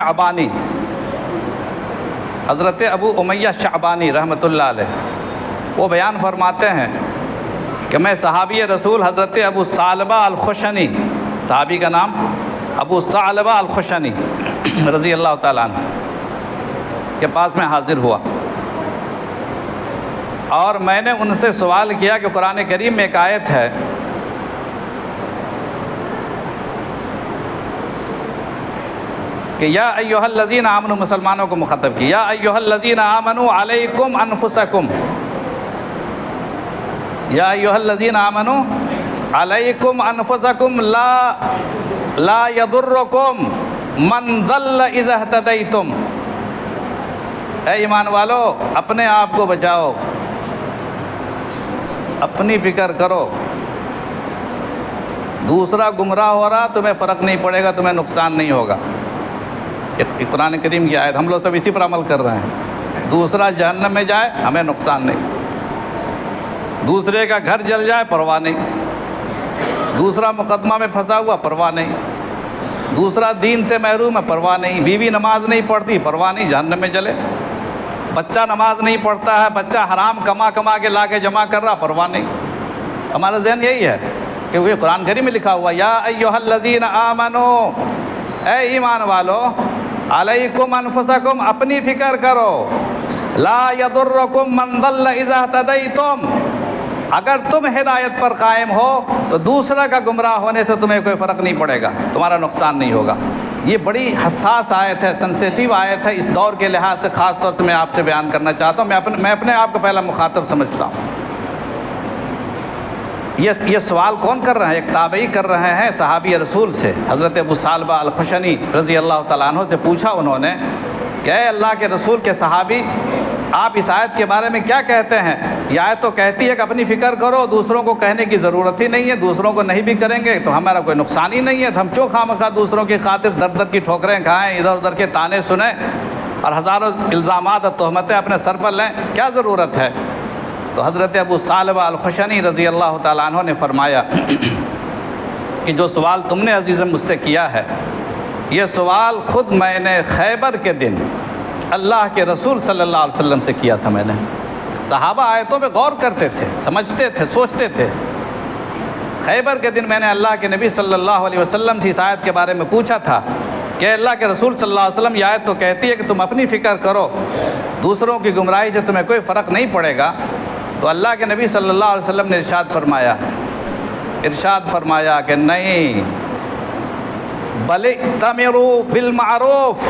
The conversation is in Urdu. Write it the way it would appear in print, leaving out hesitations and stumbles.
شعبانی، حضرت ابو امیہ شعبانی رحمۃ اللہ علیہ، وہ بیان فرماتے ہیں کہ میں صحابی رسول حضرت ابو ثعلبہ الخشنی، صحابی کا نام ابو ثعلبہ الخشنی رضی اللہ تعالیٰ عنہ کے پاس میں حاضر ہوا، اور میں نے ان سے سوال کیا کہ قرآن کریم میں ایک آیت ہے کہ یا ایھا الذین آمنوا، مسلمانوں کو مخاطب کی، یا ایھا الذین آمنوا علیکم انفسکم، یا ایھا الذین آمنوا علیکم انفسکم لا یضرکم من ضل اذا اہتدیتم، اے ایمان والو اپنے آپ کو بچاؤ، اپنی فکر کرو، دوسرا گمراہ ہو رہا تمہیں فرق نہیں پڑے گا، تمہیں نقصان نہیں ہوگا۔ یہ قرآن کریم کی آیت، ہم لوگ سب اسی پر عمل کر رہے ہیں۔ دوسرا جہنم میں جائے ہمیں نقصان نہیں، دوسرے کا گھر جل جائے پرواہ نہیں، دوسرا مقدمہ میں پھنسا ہوا پرواہ نہیں، دوسرا دین سے محروم ہے پرواہ نہیں، بیوی نماز نہیں پڑھتی پرواہ نہیں، جہنم میں جلے، بچہ نماز نہیں پڑھتا ہے، بچہ حرام کما کے لا کے جمع کر رہا پرواہ نہیں۔ ہمارا ذہن یہی ہے کہ وہ قرآن کریم میں لکھا ہوا یا ایھا الذین آمنو، اے ایمان والو، علیکم انفسکم، اپنی فکر کرو، لا یضرکم من ضل اذا اہتدیتم، اگر تم ہدایت پر قائم ہو تو دوسرا کا گمراہ ہونے سے تمہیں کوئی فرق نہیں پڑے گا، تمہارا نقصان نہیں ہوگا۔ یہ بڑی حساس آیت ہے، سنسیٹیو آیت ہے، اس دور کے لحاظ سے خاص طور سے میں آپ سے بیان کرنا چاہتا ہوں۔ میں اپنے آپ کو پہلا مخاطب سمجھتا ہوں۔ یہ سوال کون کر رہے ہیں؟ ایک تابعی کر رہے ہیں صحابی رسول سے، حضرت ابو ثعلبہ الخشنی رضی اللہ تعالیٰ عنہ سے پوچھا انہوں نے کہ اے اللہ کے رسول کے صحابی، آپ اس آیت کے بارے میں کیا کہتے ہیں؟ یہ آیت تو کہتی ہے کہ اپنی فکر کرو، دوسروں کو کہنے کی ضرورت ہی نہیں ہے، دوسروں کو نہیں بھی کریں گے تو ہمارا کوئی نقصان ہی نہیں ہے، تو ہم کیوں خواہ دوسروں کی خاطر در در کی ٹھوکریں کھائیں، ادھر ادھر کے تانے سنیں اور ہزاروں الزامات اور تہمتیں اپنے سر پر لیں، کیا ضرورت ہے؟ تو حضرت ابو ثعلبہ الخشنی رضی اللہ تعالیٰ عنہ نے فرمایا کہ جو سوال تم نے عزیزم مجھ سے کیا ہے، یہ سوال خود میں نے خیبر کے دن اللہ کے رسول صلی اللہ علیہ وسلم سے کیا تھا۔ میں نے صحابہ آیتوں پہ غور کرتے تھے، سمجھتے تھے، سوچتے تھے۔ خیبر کے دن میں نے اللہ کے نبی صلی اللہ علیہ وسلم سے اس آیت کے بارے میں پوچھا تھا کہ اللہ کے رسول صلی اللہ علیہ وسلم، یہ آیت تو کہتی ہے کہ تم اپنی فکر کرو، دوسروں کی گمراہی سے تمہیں کوئی فرق نہیں پڑے گا۔ تو اللہ کے نبی صلی اللہ علیہ وسلم نے ارشاد فرمایا کہ نہیں، بل ائتمروا بالمعروف،